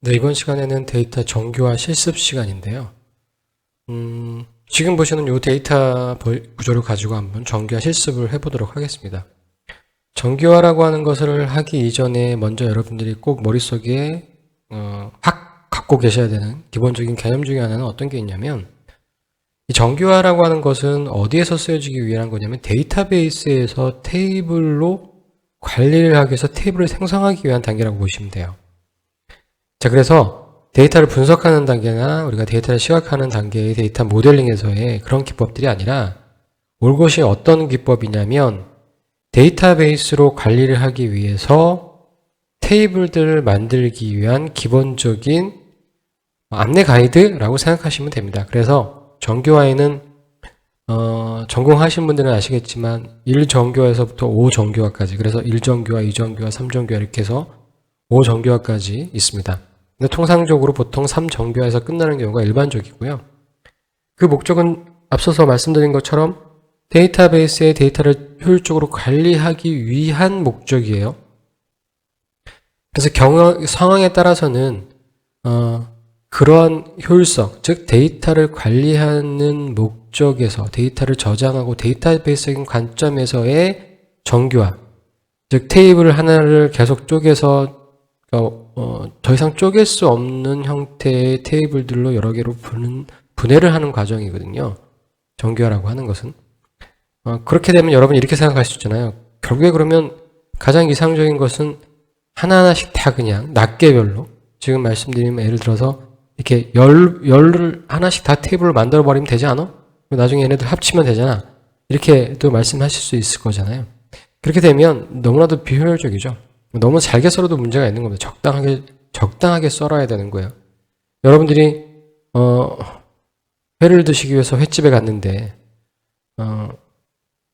네, 이번 시간에는 데이터 정규화 실습 시간인데요. 지금 보시는 이 데이터 구조를 가지고 한번 정규화 실습을 해보도록 하겠습니다. 정규화라고 하는 것을 하기 이전에 먼저 여러분들이 꼭 머릿속에 확 갖고 계셔야 되는 기본적인 개념 중에 하나는 어떤 게 있냐면, 이 정규화라고 하는 것은 어디에서 쓰여지기 위한 거냐면 데이터베이스에서 테이블로 관리를 하기 위해서 테이블을 생성하기 위한 단계라고 보시면 돼요. 자, 그래서 데이터를 분석하는 단계나 우리가 데이터를 시각하는 단계의 데이터 모델링에서의 그런 기법들이 아니라 올 것이 어떤 기법이냐면 데이터베이스로 관리를 하기 위해서 테이블들을 만들기 위한 기본적인 안내 가이드라고 생각하시면 됩니다. 그래서 정규화에는 전공하신 분들은 아시겠지만 1정규화에서부터 5정규화까지, 그래서 1정규화, 2정규화, 3정규화 이렇게 해서 5정규화까지 있습니다. 근데 통상적으로 보통 3정규화에서 끝나는 경우가 일반적이고요. 그 목적은 앞서서 말씀드린 것처럼 데이터베이스의 데이터를 효율적으로 관리하기 위한 목적이에요. 그래서 상황에 따라서는 그러한 효율성, 즉 데이터를 관리하는 목적에서 데이터를 저장하고 데이터베이스적인 관점에서의 정규화, 즉 테이블 하나를 계속 쪼개서 더 이상 쪼갤 수 없는 형태의 테이블들로 여러 개로 분해를 하는 과정이거든요. 정규화라고 하는 것은. 그렇게 되면 여러분이 이렇게 생각할 수 있잖아요. 결국에 그러면 가장 이상적인 것은 하나하나씩 다 그냥 낱개별로, 지금 말씀드린 예를 들어서 이렇게 열을 하나씩 다 테이블을 만들어버리면 되지 않아? 나중에 얘네들 합치면 되잖아. 이렇게 또 말씀하실 수 있을 거잖아요. 그렇게 되면 너무나도 비효율적이죠. 너무 잘게 썰어도 문제가 있는 겁니다. 적당하게 썰어야 되는 거예요. 여러분들이 회를 드시기 위해서 횟집에 갔는데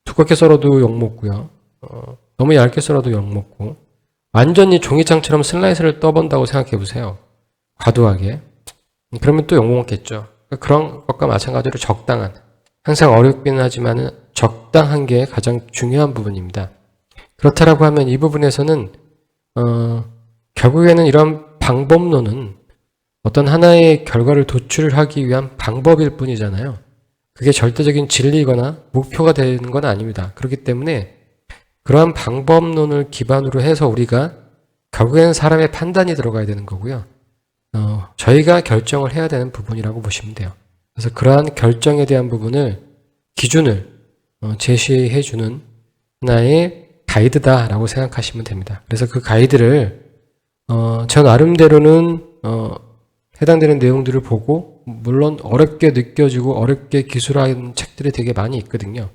두껍게 썰어도 욕먹고요. 너무 얇게 썰어도 욕먹고, 완전히 종이장처럼 슬라이스를 떠본다고 생각해 보세요. 과도하게. 그러면 또 욕먹겠죠. 그런 것과 마찬가지로 적당한, 항상 어렵기는 하지만 적당한 게 가장 중요한 부분입니다. 그렇다라고 하면 이 부분에서는 결국에는 이런 방법론은 어떤 하나의 결과를 도출하기 위한 방법일 뿐이잖아요. 그게 절대적인 진리이거나 목표가 되는 건 아닙니다. 그렇기 때문에 그러한 방법론을 기반으로 해서 우리가 결국에는 사람의 판단이 들어가야 되는 거고요. 저희가 결정을 해야 되는 부분이라고 보시면 돼요. 그래서 그러한 결정에 대한 부분을, 기준을 제시해 주는 하나의 가이드다라고 생각하시면 됩니다. 그래서 그 가이드를 저 나름대로는 해당되는 내용들을 보고, 물론 어렵게 느껴지고 어렵게 기술하는 책들이 되게 많이 있거든요.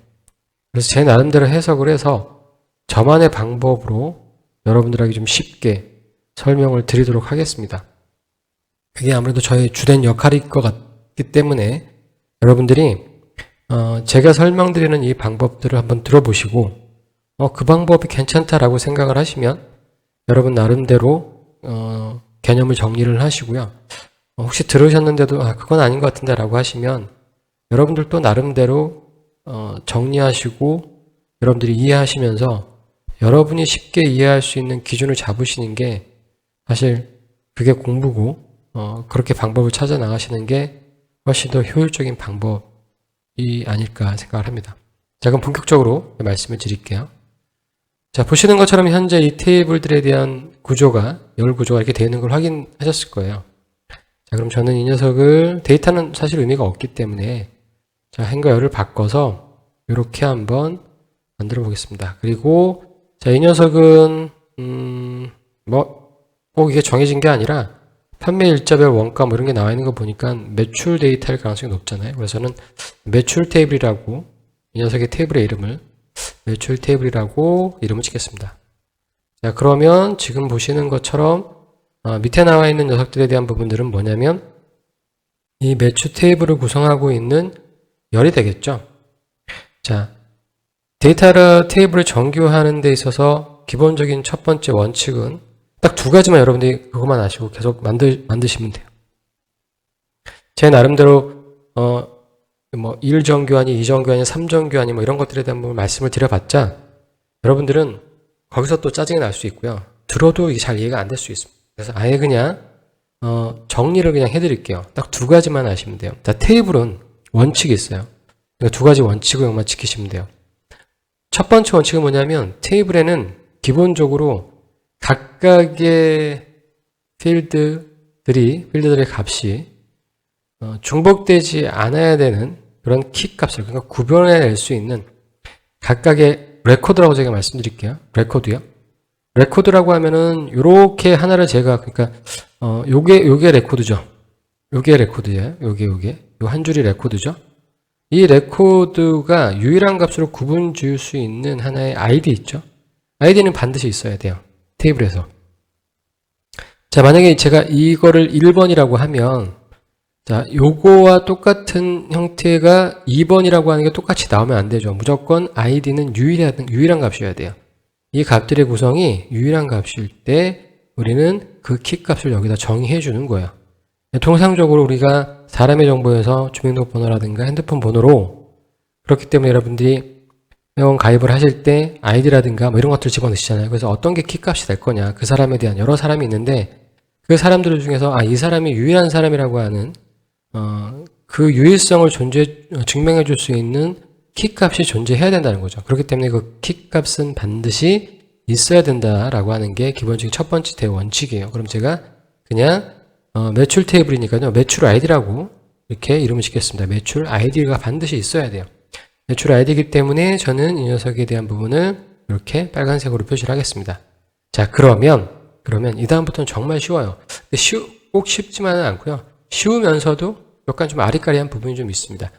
그래서 제 나름대로 해석을 해서 저만의 방법으로 여러분들에게 좀 쉽게 설명을 드리도록 하겠습니다. 그게 아무래도 저의 주된 역할일 것 같기 때문에 여러분들이 제가 설명드리는 이 방법들을 한번 들어보시고 그 방법이 괜찮다라고 생각을 하시면 여러분 나름대로 개념을 정리를 하시고요. 혹시 들으셨는데도 그건 아닌 것 같은데 라고 하시면 여러분들도 나름대로 정리하시고 여러분들이 이해하시면서 여러분이 쉽게 이해할 수 있는 기준을 잡으시는 게 사실 그게 공부고, 그렇게 방법을 찾아 나가시는 게 훨씬 더 효율적인 방법이 아닐까 생각을 합니다. 자, 그럼 본격적으로 말씀을 드릴게요. 자, 보시는 것처럼 현재 이 테이블들에 대한 구조가, 열 구조가 이렇게 되어 있는 걸 확인하셨을 거예요. 자, 그럼 저는 이 녀석을, 데이터는 사실 의미가 없기 때문에 자, 행과 열을 바꿔서 이렇게 한번 만들어 보겠습니다. 그리고 자, 이 녀석은 꼭 이게 정해진 게 아니라 판매 일자별 원가 이런 게 나와 있는 거 보니까 매출 데이터일 가능성이 높잖아요. 그래서 저는 매출 테이블이라고, 이 녀석의 테이블의 이름을 매출 테이블이라고 이름을 짓겠습니다. 자, 그러면 지금 보시는 것처럼 밑에 나와 있는 녀석들에 대한 부분들은 뭐냐면 이 매출 테이블을 구성하고 있는 열이 되겠죠. 자, 데이터 테이블을 정규화하는 데 있어서 기본적인 첫 번째 원칙은 딱 두 가지만 여러분들이 그것만 아시고 계속 만드시면 돼요. 제 나름대로 1정규환이, 2정규환이, 3정규환이 이런 것들에 대한 말씀을 드려봤자 여러분들은 거기서 또 짜증이 날 수 있고요. 들어도 이게 잘 이해가 안 될 수 있습니다. 그래서 아예 그냥 정리를 그냥 해드릴게요. 딱 두 가지만 아시면 돼요. 자, 테이블은 원칙이 있어요. 그러니까 두 가지 원칙을만 지키시면 돼요. 첫 번째 원칙은 뭐냐면 테이블에는 기본적으로 각각의 필드들의 값이 중복되지 않아야 되는 그런 키 값을, 그러니까 구별해낼 수 있는 각각의 레코드라고 제가 말씀드릴게요. 레코드요. 레코드라고 하면은 요렇게 하나를 제가, 그러니까 요게 레코드죠. 요게 레코드예요. 요게 요 한 줄이 레코드죠. 이 레코드가 유일한 값으로 구분 지을 수 있는 하나의 아이디 있죠. 아이디는 반드시 있어야 돼요. 테이블에서. 자, 만약에 제가 이거를 1번이라고 하면, 자, 요거와 똑같은 형태가 2번이라고 하는 게 똑같이 나오면 안 되죠. 무조건 아이디는 유일한 값이어야 돼요. 이 값들의 구성이 유일한 값일 때 우리는 그 키 값을 여기다 정의해 주는 거예요. 통상적으로 우리가 사람의 정보에서 주민등록번호라든가 핸드폰 번호로, 그렇기 때문에 여러분들이 회원 가입을 하실 때 아이디라든가 뭐 이런 것들을 집어넣으시잖아요. 그래서 어떤 게 키 값이 될 거냐, 그 사람에 대한 여러 사람이 있는데 그 사람들 중에서 이 사람이 유일한 사람이라고 하는 그 유일성을 증명해 줄 수 있는 키 값이 존재해야 된다는 거죠. 그렇기 때문에 그 키 값은 반드시 있어야 된다라고 하는 게 기본적인 첫 번째 대원칙이에요. 그럼 제가 그냥 매출 테이블이니까요, 매출 아이디라고 이렇게 이름을 짓겠습니다. 매출 아이디가 반드시 있어야 돼요. 매출 아이디이기 때문에 저는 이 녀석에 대한 부분을 이렇게 빨간색으로 표시를 하겠습니다. 자, 그러면 이 다음부터는 정말 쉬워요. 꼭 쉽지만은 않고요. 쉬우면서도 약간 좀 아리까리한 부분이 좀 있습니다.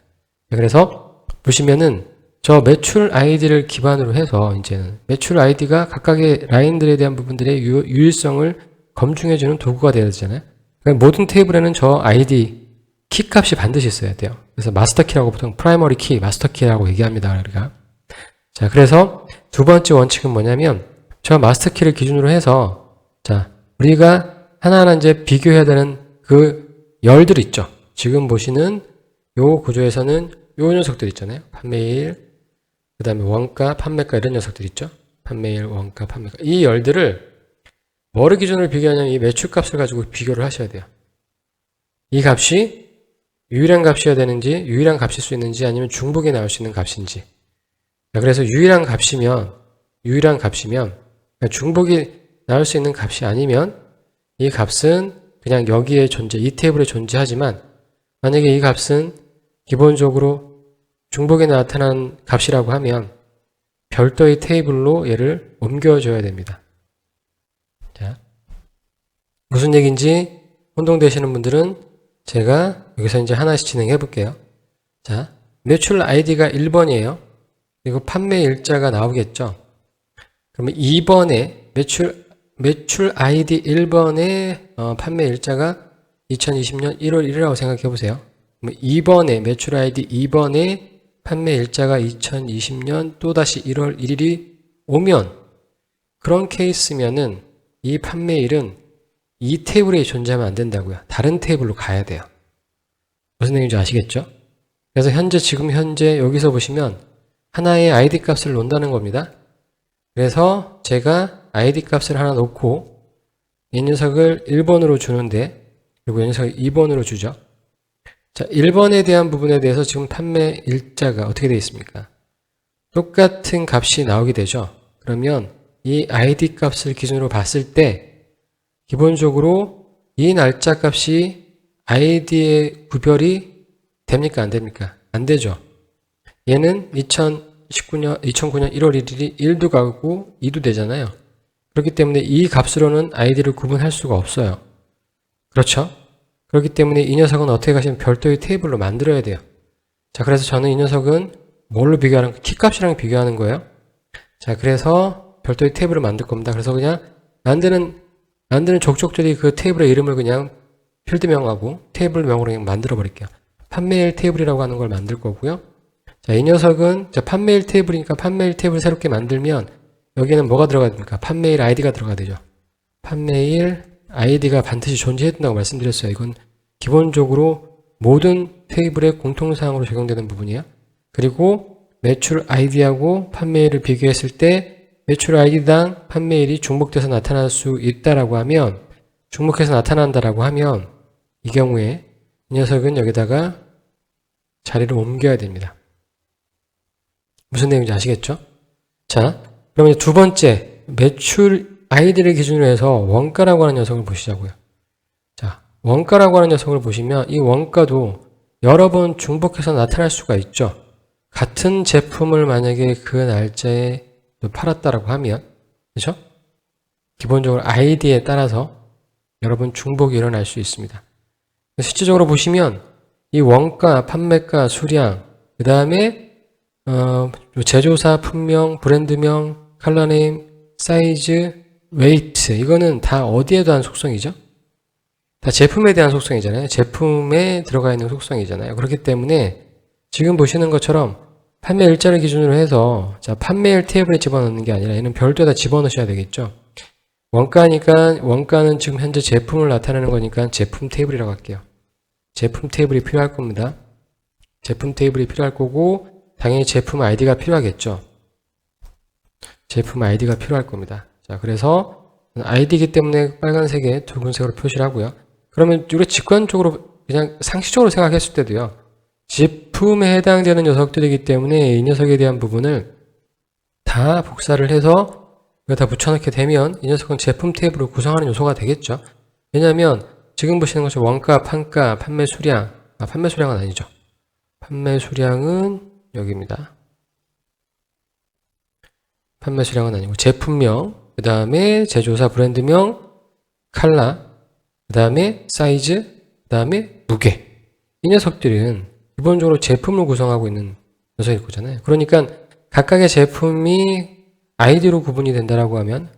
그래서 보시면은 저 매출 아이디를 기반으로 해서 이제는 매출 아이디가 각각의 라인들에 대한 부분들의 유일성을 검증해주는 도구가 되어야 되잖아요. 그러니까 모든 테이블에는 저 아이디 키 값이 반드시 있어야 돼요. 그래서 마스터 키라고 보통 프라이머리 키, 마스터 키라고 얘기합니다. 우리가. 자, 그래서 두 번째 원칙은 뭐냐면 저 마스터 키를 기준으로 해서, 자, 우리가 하나하나 이제 비교해야 되는 그 열들 있죠. 지금 보시는 요 구조에서는 요 녀석들 있잖아요. 판매일, 그 다음에 원가, 판매가 이런 녀석들 있죠. 판매일, 원가, 판매가. 이 열들을 뭐를 기준으로 비교하냐면 이 매출값을 가지고 비교를 하셔야 돼요. 이 값이 유일한 값이어야 되는지, 유일한 값일 수 있는지, 아니면 중복에 나올 수 있는 값인지. 그래서 유일한 값이면 그러니까 중복이 나올 수 있는 값이 아니면 이 값은 그냥 여기에 이 테이블에 존재하지만, 만약에 이 값은 기본적으로 중복에 나타난 값이라고 하면 별도의 테이블로 얘를 옮겨줘야 됩니다. 자, 무슨 얘기인지 혼동되시는 분들은 제가 여기서 이제 하나씩 진행해 볼게요. 자, 매출 아이디가 1번이에요. 그리고 판매 일자가 나오겠죠. 그러면 2번에 매출 아이디 1번에 판매 일자가 2020년 1월 1일이라고 생각해 보세요. 2번에 매출 아이디 2번에 판매 일자가 2020년 또다시 1월 1일이 오면, 그런 케이스면은 이 판매일은 이 테이블에 존재하면 안 된다고요. 다른 테이블로 가야 돼요. 무슨 얘기인지 아시겠죠? 그래서 지금 현재 여기서 보시면 하나의 아이디 값을 놓는다는 겁니다. 그래서 제가 아이디 값을 하나 놓고 이 녀석을 1번으로 주는데, 그리고 이 녀석을 2번으로 주죠. 자, 1번에 대한 부분에 대해서 지금 판매 일자가 어떻게 되어 있습니까? 똑같은 값이 나오게 되죠. 그러면 이 아이디 값을 기준으로 봤을 때 기본적으로 이 날짜 값이 아이디의 구별이 됩니까? 안 됩니까? 안 되죠. 얘는 2009년 1월 1일이 1도 가고 2도 되잖아요. 그렇기 때문에 이 값으로는 아이디를 구분할 수가 없어요. 그렇죠? 그렇기 때문에 이 녀석은 어떻게 가시면 별도의 테이블로 만들어야 돼요. 자, 그래서 저는 이 녀석은 뭘로 비교하는 거예요? 키값이랑 비교하는 거예요. 자, 그래서 별도의 테이블을 만들 겁니다. 그래서 그냥 만드는 족족들이 그 테이블의 이름을 그냥 필드명하고 테이블명으로 그냥 만들어 버릴게요. 판매일 테이블이라고 하는 걸 만들 거고요. 자, 이 녀석은 판매일 테이블이니까 판매일 테이블 새롭게 만들면 여기는 뭐가 들어가야 됩니까? 판매일 아이디가 들어가야 되죠. 판매일 아이디가 반드시 존재해야 된다고 말씀드렸어요. 이건 기본적으로 모든 테이블의 공통사항으로 적용되는 부분이에요. 그리고 매출 아이디하고 판매일을 비교했을 때 매출 아이디당 판매일이 중복돼서 나타날 수 있다라고 하면 중복해서 나타난다라고 하면 이 경우에 이 녀석은 여기다가 자리를 옮겨야 됩니다. 무슨 내용인지 아시겠죠? 자, 그러면 두 번째 매출 아이디를 기준으로 해서 원가라고 하는 녀석을 보시자고요. 자, 원가라고 하는 녀석을 보시면 이 원가도 여러 번 중복해서 나타날 수가 있죠. 같은 제품을 만약에 그 날짜에 팔았다라고 하면, 그렇죠? 기본적으로 아이디에 따라서 여러 번 중복이 일어날 수 있습니다. 실질적으로 보시면 이 원가, 판매가, 수량, 그 다음에 제조사, 품명, 브랜드명, 컬러네임, 사이즈, 웨이트, 이거는 다 어디에 대한 속성이죠? 다 제품에 대한 속성이잖아요. 제품에 들어가 있는 속성이잖아요. 그렇기 때문에 지금 보시는 것처럼 판매 일자를 기준으로 해서 자, 판매일 테이블에 집어넣는 게 아니라 얘는 별도에다 집어넣으셔야 되겠죠. 원가니까 원가는 지금 현재 제품을 나타내는 거니까 제품 테이블이라고 할게요. 제품 테이블이 필요할 겁니다. 제품 테이블이 필요할 거고 당연히 제품 아이디가 필요하겠죠. 제품 아이디가 필요할 겁니다. 자, 그래서 아이디이기 때문에 빨간색에 붉은색으로 표시를 하고요. 그러면 우리가 직관적으로 그냥 상식적으로 생각했을 때도요. 제품에 해당되는 녀석들이기 때문에 이 녀석에 대한 부분을 다 복사를 해서 다 붙여넣게 되면 이 녀석은 제품 테이블을 구성하는 요소가 되겠죠. 왜냐하면 지금 보시는 것처럼 원가, 판가, 판매 수량, 판매 수량은 아니죠. 판매 수량은 여기입니다. 판매 수량은 아니고 제품명, 그 다음에 제조사 브랜드명, 컬러, 그 다음에 사이즈, 그 다음에 무게. 이 녀석들은 기본적으로 제품을 구성하고 있는 녀석일 거잖아요. 그러니까 각각의 제품이 아이디로 구분이 된다라고 하면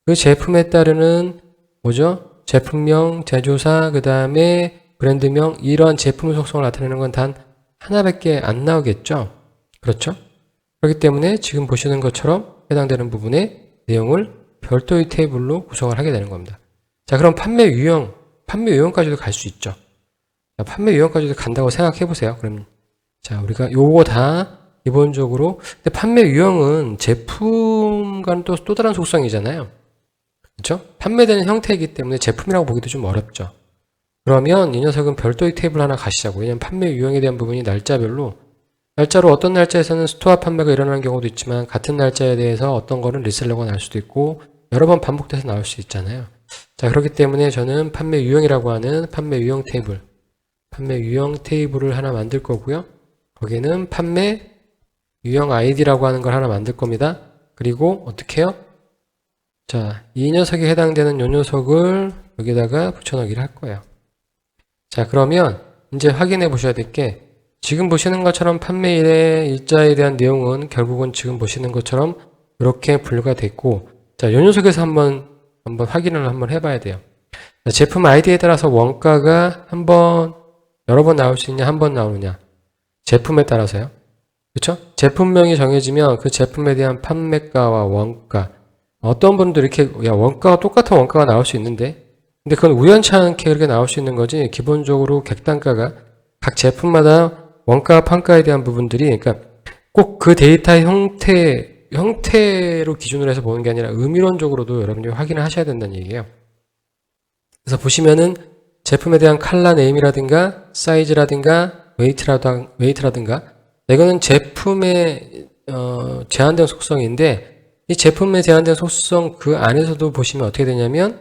그 제품에 따르는 뭐죠? 제품명, 제조사, 그 다음에 브랜드명, 이러한 제품 속성을 나타내는 건 단 하나밖에 안 나오겠죠? 그렇죠? 그렇기 때문에 지금 보시는 것처럼 해당되는 부분의 내용을 별도의 테이블로 구성을 하게 되는 겁니다. 자, 그럼 판매 유형까지도 갈 수 있죠. 자, 판매 유형까지도 간다고 생각해 보세요. 그럼 자, 우리가 요거 다 기본적으로 근데 판매 유형은 제품과는 또 다른 속성이잖아요. 그렇죠? 판매되는 형태이기 때문에 제품이라고 보기도 좀 어렵죠. 그러면 이 녀석은 별도의 테이블 하나 가시자고. 왜냐면 판매 유형에 대한 부분이 날짜로 어떤 날짜에서는 스토어 판매가 일어나는 경우도 있지만 같은 날짜에 대해서 어떤 거는 리셀러가 날 수도 있고 여러 번 반복돼서 나올 수 있잖아요. 자, 그렇기 때문에 저는 판매 유형이라고 하는 판매 유형 테이블을 하나 만들 거고요. 거기는 판매 유형 아이디라고 하는 걸 하나 만들 겁니다. 그리고 어떻게 해요? 자, 이 녀석에 해당되는 요 녀석을 여기다가 붙여넣기를 할 거예요. 자, 그러면 이제 확인해 보셔야 될 게 지금 보시는 것처럼 판매일의 일자에 대한 내용은 결국은 지금 보시는 것처럼 이렇게 분류가 됐고 자, 요 녀석에서 한번 확인을 한번 해봐야 돼요. 자, 제품 아이디에 따라서 원가가 여러 번 나올 수 있냐, 한 번 나오느냐. 제품에 따라서요. 그렇죠? 제품명이 정해지면 그 제품에 대한 판매가와 원가. 어떤 분들 이렇게 원가가 똑같은 원가가 나올 수 있는데 근데 그건 우연치 않게 그렇게 나올 수 있는 거지 기본적으로 객단가가 각 제품마다 원가, 판가에 대한 부분들이 그러니까 꼭 그 데이터의 형태로 기준으로 해서 보는 게 아니라 의미론적으로도 여러분들이 확인을 하셔야 된다는 얘기예요. 그래서 보시면은 제품에 대한 컬러 네임이라든가 사이즈라든가 웨이트라든가 이거는 제품의 제한된 속성인데 이 제품에 제한된 속성 그 안에서도 보시면 어떻게 되냐면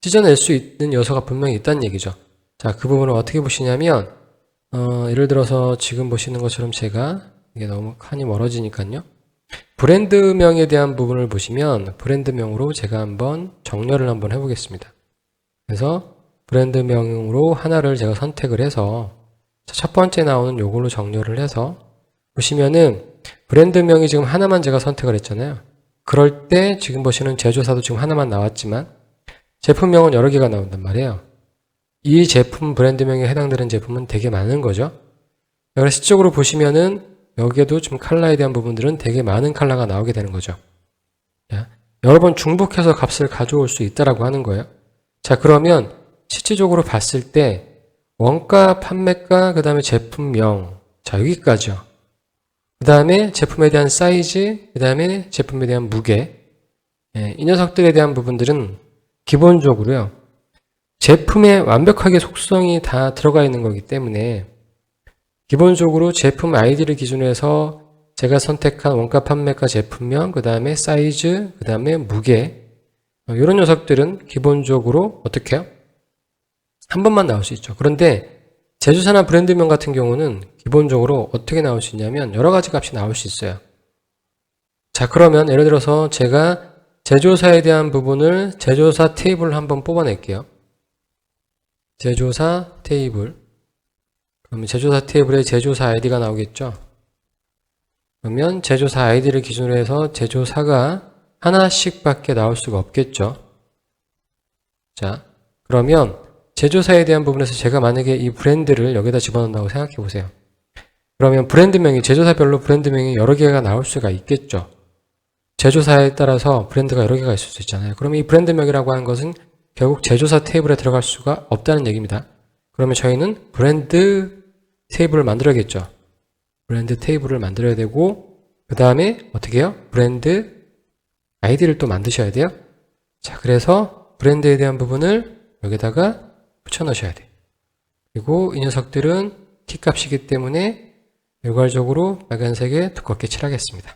찢어낼 수 있는 요소가 분명히 있다는 얘기죠. 자, 그 부분을 어떻게 보시냐면 예를 지금 보시는 것처럼 제가 이게 너무 칸이 멀어지니까요. 브랜드명에 대한 부분을 보시면 브랜드명으로 제가 한번 정렬을 한번 해보겠습니다. 그래서 브랜드명으로 하나를 제가 선택을 해서 첫 번째 나오는 요걸로 정렬을 해서 보시면은 브랜드명이 지금 하나만 제가 선택을 했잖아요. 그럴 때 지금 보시는 제조사도 지금 하나만 나왔지만 제품명은 여러 개가 나온단 말이에요. 이 제품 브랜드명에 해당되는 제품은 되게 많은 거죠. 그래서 실적으로 보시면은 여기에도 좀 컬러에 대한 부분들은 되게 많은 컬러가 나오게 되는 거죠. 자, 여러 번 중복해서 값을 가져올 수 있다라고 하는 거예요. 자, 그러면 실질적으로 봤을 때 원가, 판매가, 그 다음에 제품명, 자, 여기까지요. 그 다음에 제품에 대한 사이즈, 그 다음에 제품에 대한 무게, 이 녀석들에 대한 부분들은 기본적으로요. 제품에 완벽하게 속성이 다 들어가 있는 거기 때문에 기본적으로 제품 아이디를 기준으로 해서 제가 선택한 원가 판매가 제품명, 그 다음에 사이즈, 그 다음에 무게 이런 녀석들은 기본적으로 어떻게 해요? 한 번만 나올 수 있죠. 그런데 제조사나 브랜드명 같은 경우는 기본적으로 어떻게 나올 수 있냐면 여러 가지 값이 나올 수 있어요. 자, 그러면 예를 들어서 제가 제조사에 대한 부분을 제조사 테이블을 한번 뽑아낼게요. 제조사 테이블. 그러면 제조사 테이블에 제조사 아이디가 나오겠죠. 그러면 제조사 아이디를 기준으로 해서 제조사가 하나씩 밖에 나올 수가 없겠죠. 자, 그러면 제조사에 대한 부분에서 제가 만약에 이 브랜드를 여기다 집어넣는다고 생각해 보세요. 그러면 브랜드명이, 제조사별로 브랜드명이 여러 개가 나올 수가 있겠죠. 제조사에 따라서 브랜드가 여러 개가 있을 수 있잖아요. 그러면 이 브랜드명이라고 하는 것은 결국 제조사 테이블에 들어갈 수가 없다는 얘기입니다. 그러면 저희는 브랜드 테이블을 만들어야겠죠. 브랜드 테이블을 만들어야 되고, 그 다음에 어떻게 해요? 브랜드 아이디를 또 만드셔야 돼요. 자, 그래서 브랜드에 대한 부분을 여기다가 붙여 넣으셔야 돼요. 그리고 이 녀석들은 키값이기 때문에 일괄적으로 빨간색에 두껍게 칠하겠습니다.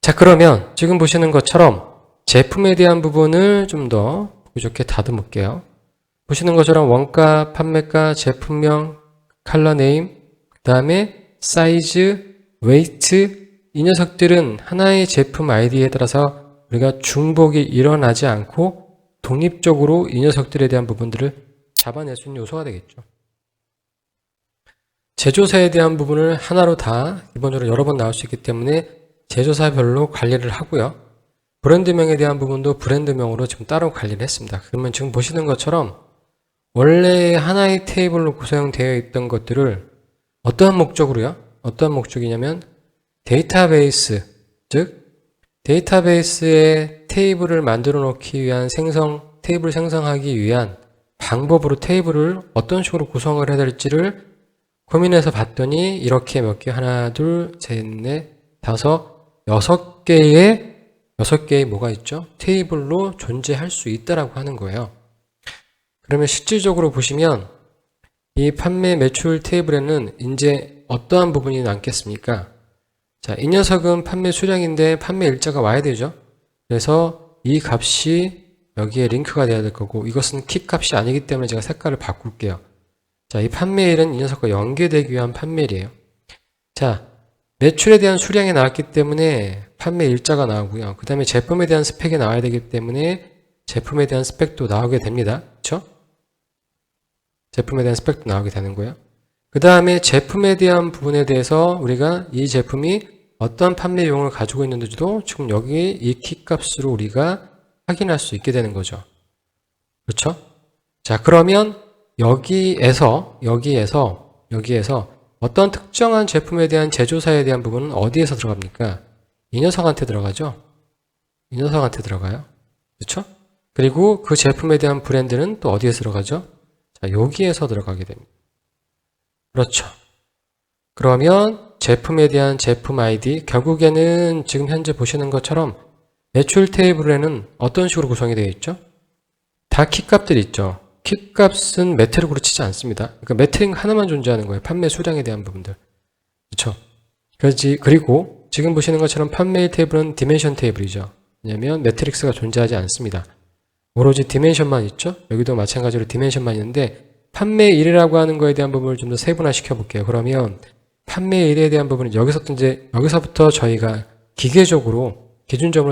자, 그러면 지금 보시는 것처럼 제품에 대한 부분을 좀 더 보기 좋게 다듬을게요. 보시는 것처럼 원가, 판매가, 제품명, 컬러 네임, 그 다음에 사이즈, 웨이트, 이 녀석들은 하나의 제품 아이디에 따라서 우리가 중복이 일어나지 않고 독립적으로 이 녀석들에 대한 부분들을 잡아낼 수 있는 요소가 되겠죠. 제조사에 대한 부분을 하나로 다 기본적으로 여러 번 나올 수 있기 때문에 제조사별로 관리를 하고요. 브랜드명에 대한 부분도 브랜드명으로 지금 따로 관리를 했습니다. 그러면 지금 보시는 것처럼 원래 하나의 테이블로 구성되어 있던 것들을 어떠한 목적으로요? 어떠한 목적이냐면 데이터베이스, 즉 데이터베이스에 테이블을 만들어 놓기 위한 테이블을 생성하기 위한 방법으로 테이블을 어떤 식으로 구성을 해야 될지를 고민해서 봤더니 이렇게 몇 개, 하나, 둘, 셋, 넷, 다섯, 6개의 뭐가 있죠? 테이블로 존재할 수 있다라고 하는 거예요. 그러면 실질적으로 보시면 이 판매 매출 테이블에는 이제 어떠한 부분이 남겠습니까? 자, 이 녀석은 판매 수량인데 판매 일자가 와야 되죠. 그래서 이 값이 여기에 링크가 돼야 될 거고, 이것은 키 값이 아니기 때문에 제가 색깔을 바꿀게요. 자, 이 판매일은 이 녀석과 연계되기 위한 판매일이에요. 자, 매출에 대한 수량이 나왔기 때문에 판매 일자가 나오고요. 그 다음에 제품에 대한 스펙이 나와야 되기 때문에 제품에 대한 스펙도 나오게 됩니다. 그렇죠? 제품에 대한 스펙도 나오게 되는 거예요. 그 다음에 제품에 대한 부분에 대해서 우리가 이 제품이 어떤 판매 비용을 가지고 있는지도 지금 여기 이 키값으로 우리가 확인할 수 있게 되는 거죠. 그렇죠? 자, 그러면 여기에서 어떤 특정한 제품에 대한 제조사에 대한 부분은 어디에서 들어갑니까? 이 녀석한테 들어가죠? 이 녀석한테 들어가요. 그렇죠? 그리고 그 제품에 대한 브랜드는 또 어디에서 들어가죠? 자, 여기에서 들어가게 됩니다. 그렇죠. 그러면 제품에 대한 제품 아이디, 결국에는 지금 현재 보시는 것처럼 매출 테이블에는 어떤 식으로 구성이 되어 있죠? 다 키값들이 있죠. 키값은 매트릭으로 치지 않습니다. 그러니까 매트릭 하나만 존재하는 거예요. 판매 수량에 대한 부분들. 그렇죠? 그리고 지금 보시는 것처럼 판매 테이블은 디멘션 테이블이죠. 왜냐하면 매트릭스가 존재하지 않습니다. 오로지 디멘션만 있죠. 여기도 마찬가지로 디멘션만 있는데 판매일이라고 하는 거에 대한 부분을 좀 더 세분화 시켜볼게요. 그러면 판매일에 대한 부분은 여기서부터 저희가 기준적으로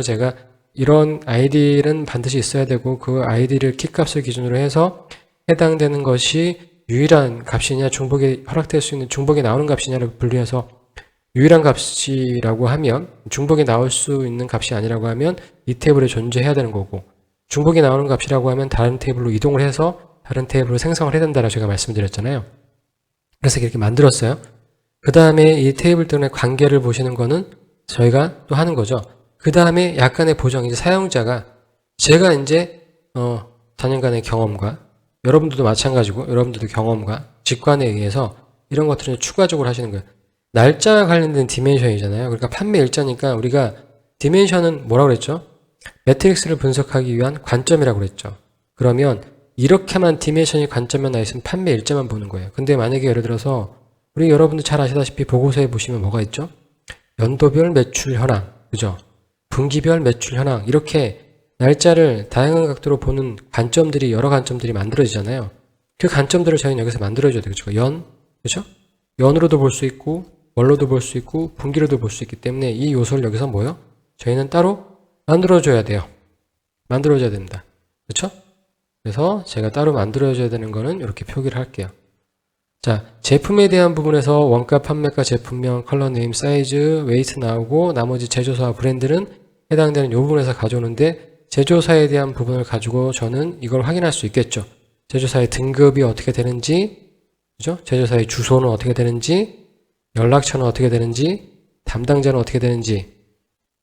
제가 이런 아이디는 반드시 있어야 되고 그 아이디를 키값을 기준으로 해서 해당되는 것이 유일한 값이냐, 중복이 허락될 수 있는 중복이 나오는 값이냐를 분류해서 유일한 값이라고 하면, 중복이 나올 수 있는 값이 아니라고 하면 이 테이블에 존재해야 되는 거고, 중복이 나오는 값이라고 하면 다른 테이블로 이동을 해서 다른 테이블을 생성을 해야 된다라고 제가 말씀드렸잖아요. 그래서 이렇게 만들었어요. 그 다음에 이 테이블들의 관계를 보시는 거는 저희가 또 하는 거죠. 그 다음에 약간의 보정, 이제 사용자가 제가 이제 4년간의 경험과 여러분들도 마찬가지고 여러분들도 경험과 직관에 의해서 이런 것들을 추가적으로 하시는 거예요. 날짜와 관련된 디멘션이잖아요. 그러니까 판매 일자니까 우리가 디멘션은 뭐라고 그랬죠? 매트릭스를 분석하기 위한 관점이라고 그랬죠. 그러면 이렇게만 디멘션이 관점에 나 있으면 판매 일자만 보는 거예요. 근데 만약에 예를 들어서 우리 여러분들 잘 아시다시피 보고서에 보시면 뭐가 있죠? 연도별 매출 현황, 그죠? 분기별 매출 현황, 이렇게 날짜를 다양한 각도로 보는 관점들이, 여러 관점들이 만들어지잖아요. 그 관점들을 저희는 여기서 만들어줘야 되겠죠. 그죠? 연으로도 볼 수 있고, 월로도 볼 수 있고, 분기로도 볼 수 있기 때문에 이 요소를 여기서 뭐요? 저희는 따로 만들어줘야 돼요. 만들어줘야 됩니다. 그렇죠? 그래서 제가 따로 만들어줘야 되는 거는 이렇게 표기를 할게요. 자, 제품에 대한 부분에서 원가, 판매가, 제품명, 컬러, 네임, 사이즈, 웨이트 나오고 나머지 제조사와 브랜드는 해당되는 이 부분에서 가져오는데 제조사에 대한 부분을 가지고 저는 이걸 확인할 수 있겠죠. 제조사의 등급이 어떻게 되는지, 그죠? 제조사의 주소는 어떻게 되는지, 연락처는 어떻게 되는지, 담당자는 어떻게 되는지.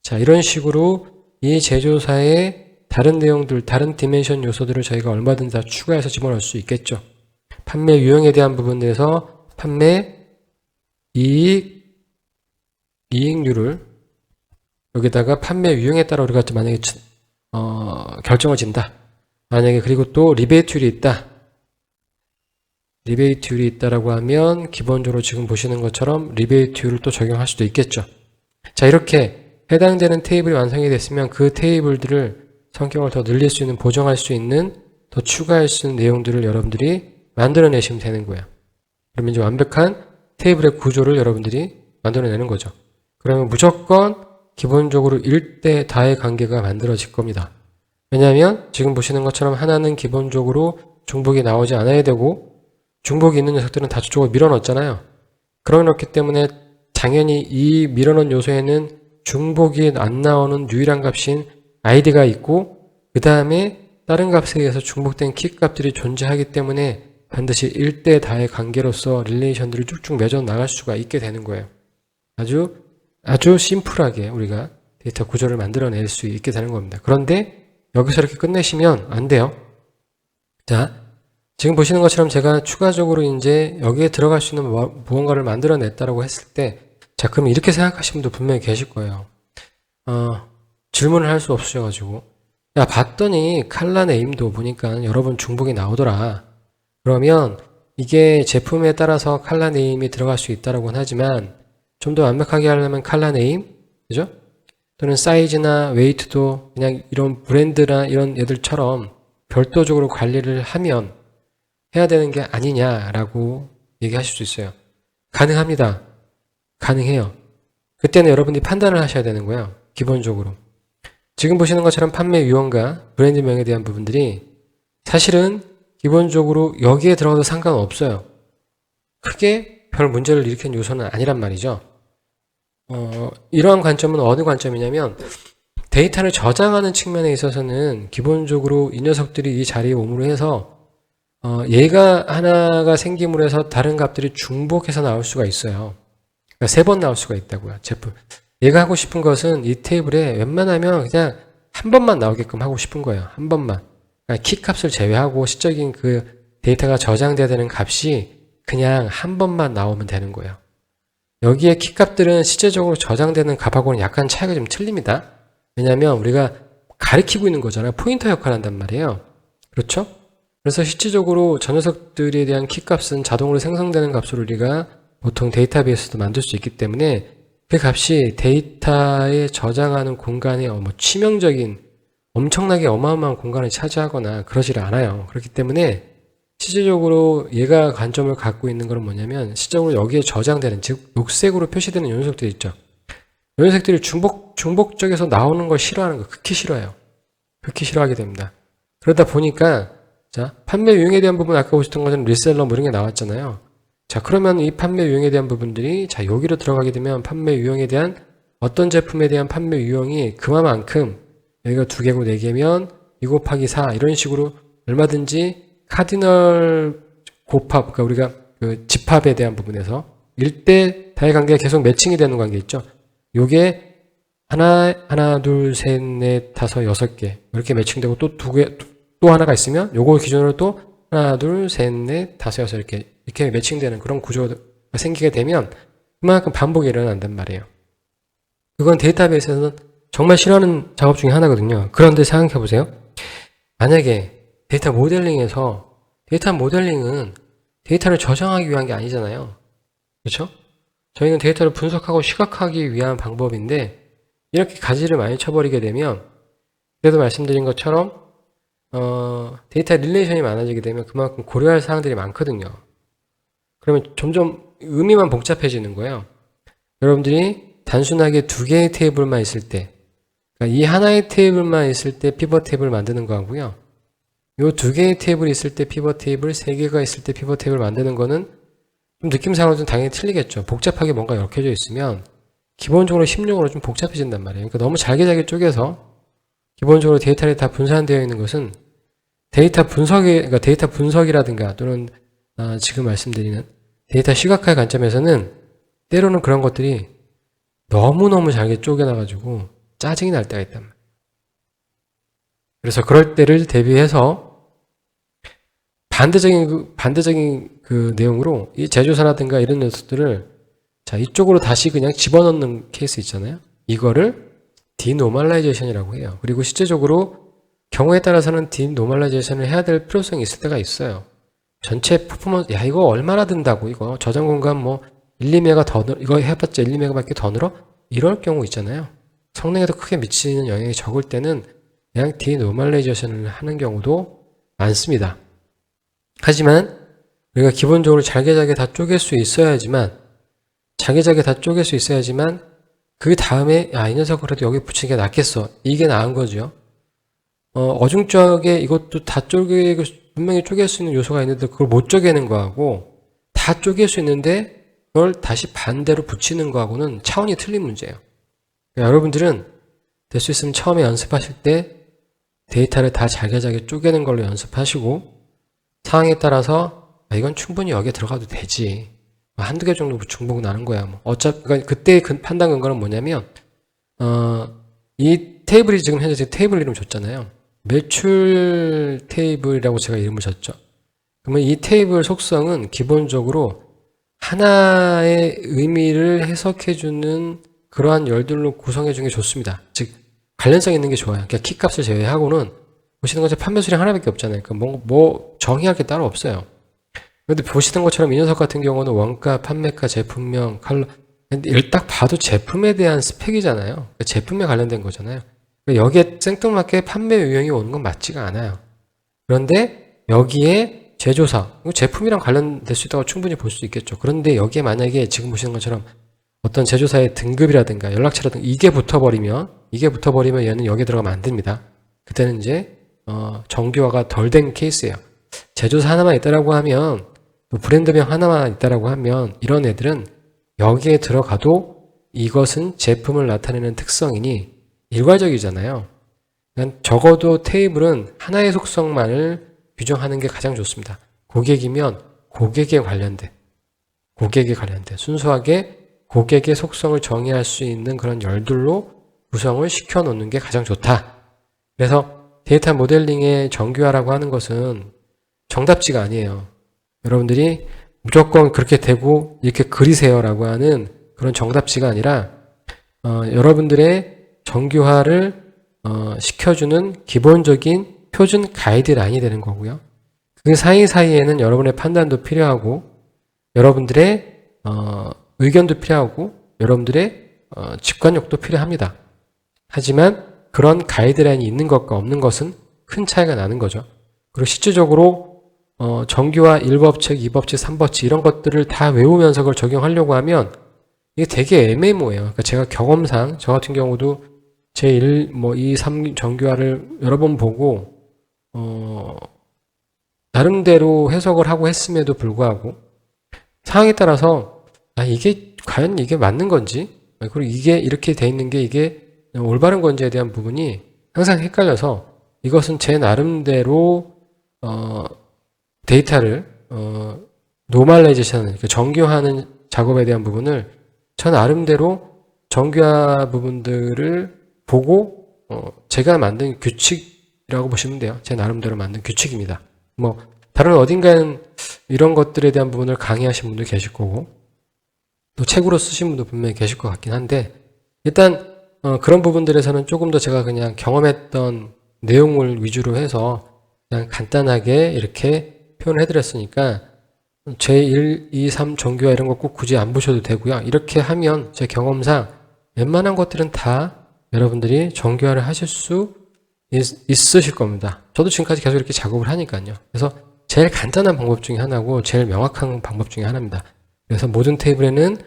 자, 이런 식으로 이 제조사의 다른 내용들, 다른 디멘션 요소들을 저희가 얼마든지 다 추가해서 집어넣을 수 있겠죠. 판매 유형에 대한 부분에서 판매 이익률을 여기다가 판매 유형에 따라 우리가 만약에 결정을 진다. 만약에 그리고 또 리베이트율이 있다. 리베이트율이 있다라고 하면 기본적으로 지금 보시는 것처럼 리베이트율을 또 적용할 수도 있겠죠. 자, 이렇게 해당되는 테이블이 완성이 됐으면 그 테이블들을 성격을 더 늘릴 수 있는, 보정할 수 있는, 더 추가할 수 있는 내용들을 여러분들이 만들어내시면 되는 거예요. 그러면 이제 완벽한 테이블의 구조를 여러분들이 만들어내는 거죠. 그러면 무조건 기본적으로 1대 다의 관계가 만들어질 겁니다. 왜냐하면 지금 보시는 것처럼 하나는 기본적으로 중복이 나오지 않아야 되고 중복이 있는 녀석들은 다 저쪽으로 밀어넣었잖아요. 그렇기 때문에 당연히 이 밀어넣은 요소에는 중복이 안 나오는 유일한 값인 id가 있고 그 다음에 다른 값에 의해서 중복된 키 값들이 존재하기 때문에 반드시 1대 다의 관계로서 릴레이션들을 쭉쭉 맺어 나갈 수가 있게 되는 거예요. 아주 심플하게 우리가 데이터 구조를 만들어낼 수 있게 되는 겁니다. 그런데 여기서 이렇게 끝내시면 안 돼요. 자, 지금 보시는 것처럼 제가 추가적으로 이제 여기에 들어갈 수 있는 무언가를 만들어냈다라고 했을 때, 자, 그럼 이렇게 생각하시는 분도 분명히 계실 거예요. 질문을 할 수 없으셔가지고, 야, 봤더니 칼라 네임도 보니까 여러 번 중복이 나오더라. 그러면 이게 제품에 따라서 칼라 네임이 들어갈 수 있다라고는 하지만 좀 더 완벽하게 하려면 칼라 네임, 그죠? 또는 사이즈나 웨이트도 그냥 이런 브랜드나 이런 애들처럼 별도적으로 관리를 하면 해야 되는 게 아니냐라고 얘기하실 수 있어요. 가능합니다. 가능해요. 그때는 여러분들이 판단을 하셔야 되는 거예요. 기본적으로. 지금 보시는 것처럼 판매 유형과 브랜드명에 대한 부분들이 사실은 기본적으로 여기에 들어가도 상관없어요. 크게 별 문제를 일으키는 요소는 아니란 말이죠. 이러한 관점은 어느 관점이냐면 데이터를 저장하는 측면에 있어서는 기본적으로 이 녀석들이 이 자리에 오므로 해서 얘가 하나가 생김으로 해서 다른 값들이 중복해서 나올 수가 있어요. 그러니까 3번 나올 수가 있다고요. 제품. 얘가 하고 싶은 것은 이 테이블에 웬만하면 그냥 한 번만 나오게끔 하고 싶은 거예요. 한 번만. 그러니까 키 값을 제외하고 시적인 그 데이터가 저장돼야 되는 값이 그냥 한 번만 나오면 되는 거예요. 여기에 키 값들은 실제적으로 저장되는 값하고는 약간 차이가 좀 틀립니다. 왜냐하면 우리가 가리키고 있는 거잖아요. 포인터 역할을 한단 말이에요. 그렇죠? 그래서 실질적으로 저 녀석들에 대한 키 값은 자동으로 생성되는 값으로 우리가 보통 데이터베이스도 만들 수 있기 때문에 그 값이 데이터에 저장하는 공간에 치명적인 엄청나게 어마어마한 공간을 차지하거나 그러지를 않아요. 그렇기 때문에 실질적으로 얘가 관점을 갖고 있는 건 뭐냐면 실질적으로 여기에 저장되는, 즉 녹색으로 표시되는 녀석들이 있죠. 녀석들이 중복적에서 나오는 걸 싫어하는 거 극히 싫어해요. 극히 싫어하게 됩니다. 그러다 보니까 자, 판매 유형에 대한 부분 아까 보셨던 것처럼 리셀러 뭐 이런 게 나왔잖아요. 자, 그러면 이 판매 유형에 대한 부분들이 자, 여기로 들어가게 되면 판매 유형에 대한 어떤 제품에 대한 판매 유형이 그만큼 여기가 2개고 4개면 2 곱하기 4 이런 식으로 얼마든지 카디널 곱합, 그러니까 우리가 그 집합에 대한 부분에서 1대 다의 관계가 계속 매칭이 되는 관계 있죠. 요게 하나, 둘, 셋, 넷, 다섯, 6개 이렇게 매칭되고 또 2개, 또 하나가 있으면 요거 기준으로 또 하나, 둘, 셋, 넷, 다섯, 여섯 이렇게 매칭되는 그런 구조가 생기게 되면 그만큼 반복이 일어난단 말이에요. 그건 데이터베이스에서는 정말 싫어하는 작업 중에 하나거든요. 그런데 생각해 보세요. 만약에 데이터 모델링에서 데이터 모델링은 데이터를 저장하기 위한 게 아니잖아요. 그렇죠? 저희는 데이터를 분석하고 시각하기 위한 방법인데 이렇게 가지를 많이 쳐버리게 되면 그래도 말씀드린 것처럼 데이터 릴레이션이 많아지게 되면 그만큼 고려할 사항들이 많거든요. 그러면 점점 의미만 복잡해지는 거예요. 여러분들이 단순하게 두 개의 테이블만 있을 때, 그러니까 이 하나의 테이블만 있을 때 피벗 테이블 만드는 거하고요. 이 두 개의 테이블이 있을 때 피벗 테이블, 세 개가 있을 때 피벗 테이블 만드는 거는 좀 느낌상으로 좀 당연히 틀리겠죠. 복잡하게 뭔가 얽혀져 있으면 기본적으로 심용으로 좀 복잡해진단 말이에요. 그러니까 너무 잘게 쪼개서 기본적으로 데이터를 다 분산되어 있는 것은 그러니까 데이터 분석이라든가 또는 지금 말씀드리는 데이터 시각화의 관점에서는 때로는 그런 것들이 너무너무 잘게 쪼개놔가지고 짜증이 날 때가 있단 말이에요. 그래서 그럴 때를 대비해서 반대적인 그 내용으로 이 제조사라든가 이런 녀석들을 자, 이쪽으로 다시 그냥 집어넣는 케이스 있잖아요. 이거를 디노멀라이제이션이라고 해요. 그리고 실제적으로 경우에 따라서는 디노멀라이제이션을 해야 될 필요성이 있을 때가 있어요. 전체 퍼포먼스, 야, 이거 얼마나 든다고, 이거 저장 공간 뭐 1, 2메가 더 늘어, 이거 해봤자 1, 2메가밖에 더 늘어? 이럴 경우 있잖아요. 성능에도 크게 미치는 영향이 적을 때는 그냥 디노멀라이제이션을 하는 경우도 많습니다. 하지만 우리가 기본적으로 잘게 다 쪼갤 수 있어야지만 그 다음에 이 녀석 그래도 여기 붙이는 게 낫겠어. 이게 나은 거죠. 어중쩡하게 이것도 다 분명히 쪼갤 수 있는 요소가 있는데 그걸 못 쪼개는 거하고 다 쪼갤 수 있는데 그걸 다시 반대로 붙이는 거하고는 차원이 틀린 문제예요. 그러니까 여러분들은 될 수 있으면 처음에 연습하실 때 데이터를 다 잘게 쪼개는 걸로 연습하시고 상황에 따라서 이건 충분히 여기에 들어가도 되지. 한두 개 정도 중복 나는 거야. 그러니까 그때 그 판단 근거는 뭐냐면, 이 테이블이 지금 현재 테이블 이름 줬잖아요. 매출 테이블이라고 제가 이름을 줬죠. 그러면 이 테이블 속성은 기본적으로 하나의 의미를 해석해주는 그러한 열들로 구성해주는 게 좋습니다. 즉, 관련성 있는 게 좋아요. 그러니까 키값을 제외하고는 보시는 것처럼 판매 수량 하나밖에 없잖아요. 그러니까 뭐 정의할 게 따로 없어요. 근데 보시는 것처럼 이 녀석 같은 경우는 원가, 판매가, 제품명, 컬러. 근데 딱 봐도 제품에 대한 스펙이잖아요. 그러니까 제품에 관련된 거잖아요. 그러니까 여기에 생뚱맞게 판매 유형이 오는 건 맞지가 않아요. 그런데 여기에 제조사, 제품이랑 관련될 수 있다고 충분히 볼 수 있겠죠. 그런데 여기에 만약에 지금 보시는 것처럼 어떤 제조사의 등급이라든가 연락처라든가 이게 붙어버리면 얘는 여기에 들어가면 안 됩니다. 그때는 이제 정교화가 덜 된 케이스예요. 제조사 하나만 있다라고 하면 또 브랜드명 하나만 있다라고 하면 이런 애들은 여기에 들어가도 이것은 제품을 나타내는 특성이니 일괄적이잖아요. 그러니까 적어도 테이블은 하나의 속성만을 규정하는 게 가장 좋습니다. 고객이면 고객에 관련된 순수하게 고객의 속성을 정의할 수 있는 그런 열들로 구성을 시켜 놓는 게 가장 좋다. 그래서 데이터 모델링의 정교화라고 하는 것은 정답지가 아니에요. 여러분들이 무조건 그렇게 되고 이렇게 그리세요라고 하는 그런 정답지가 아니라 여러분들의 정교화를 시켜주는 기본적인 표준 가이드라인이 되는 거고요. 그 사이사이에는 여러분의 판단도 필요하고 여러분들의 의견도 필요하고 여러분들의 직관력도 필요합니다. 하지만 그런 가이드라인이 있는 것과 없는 것은 큰 차이가 나는 거죠. 그리고 실질적으로 정규화 1법칙, 2법칙, 3법칙 이런 것들을 다 외우면서 그걸 적용하려고 하면 이게 되게 애매모호해요. 그러니까 제가 경험상 저 같은 경우도 제1, 2, 3 정규화를 여러 번 보고 나름대로 해석을 하고 했음에도 불구하고 상황에 따라서 이게 과연 이게 맞는 건지 그리고 이게 이렇게 돼 있는 게 이게 올바른 건지에 대한 부분이 항상 헷갈려서 이것은 제 나름대로 데이터를 노멀라이제이션, 그러니까 정교화하는 작업에 대한 부분을 저 나름대로 정교화 부분들을 보고 제가 만든 규칙이라고 보시면 돼요. 제 나름대로 만든 규칙입니다. 다른 어딘가에는 이런 것들에 대한 부분을 강의하신 분도 계실 거고 또 책으로 쓰신 분도 분명히 계실 것 같긴 한데 일단 그런 부분들에서는 조금 더 제가 그냥 경험했던 내용을 위주로 해서 그냥 간단하게 이렇게 표현을 해드렸으니까 제1, 2, 3 정규화 이런 거 꼭 굳이 안 보셔도 되고요. 이렇게 하면 제 경험상 웬만한 것들은 다 여러분들이 정규화를 하실 수 있으실 겁니다. 저도 지금까지 계속 이렇게 작업을 하니까요. 그래서 제일 간단한 방법 중에 하나고 제일 명확한 방법 중에 하나입니다. 그래서 모든 테이블에는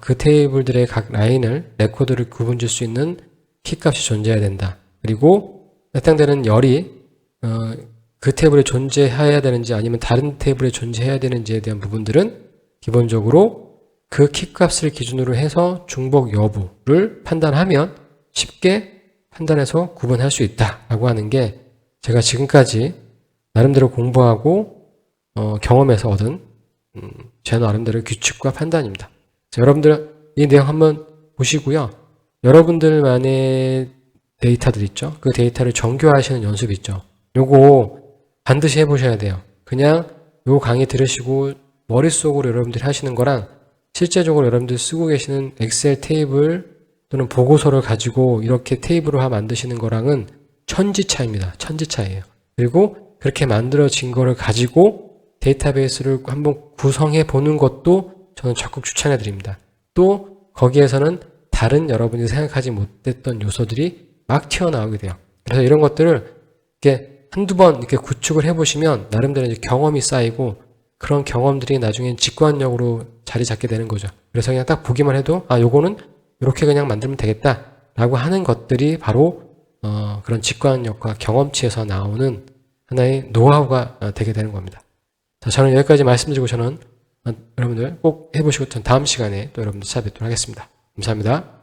그 테이블들의 각 라인을 레코드를 구분질 수 있는 키값이 존재해야 된다. 그리고 해당되는 열이 그 테이블에 존재해야 되는지 아니면 다른 테이블에 존재해야 되는지에 대한 부분들은 기본적으로 그 키값을 기준으로 해서 중복 여부를 판단하면 쉽게 판단해서 구분할 수 있다라고 하는 게 제가 지금까지 나름대로 공부하고 경험에서 얻은 제 나름대로 규칙과 판단입니다. 여러분들 이 내용 한번 보시고요. 여러분들만의 데이터들 있죠. 그 데이터를 정교화하시는 연습 있죠. 요거 반드시 해보셔야 돼요. 그냥 요 강의 들으시고 머릿속으로 여러분들이 하시는 거랑 실제적으로 여러분들이 쓰고 계시는 엑셀 테이블 또는 보고서를 가지고 이렇게 테이블화 만드시는 거랑은 천지 차이입니다. 천지 차이예요. 그리고 그렇게 만들어진 거를 가지고 데이터베이스를 한번 구성해 보는 것도 저는 적극 추천해 드립니다. 또 거기에서는 다른 여러분이 생각하지 못했던 요소들이 막 튀어나오게 돼요. 그래서 이런 것들을 이렇게 한두 번 이렇게 구축을 해보시면 나름대로 이제 경험이 쌓이고 그런 경험들이 나중엔 직관력으로 자리 잡게 되는 거죠. 그래서 그냥 딱 보기만 해도 요거는 이렇게 그냥 만들면 되겠다 라고 하는 것들이 바로 그런 직관력과 경험치에서 나오는 하나의 노하우가 되게 되는 겁니다. 자, 저는 여기까지 말씀드리고 저는 여러분들 꼭 해보시고 전 다음 시간에 또 여러분들 찾아뵙도록 하겠습니다. 감사합니다.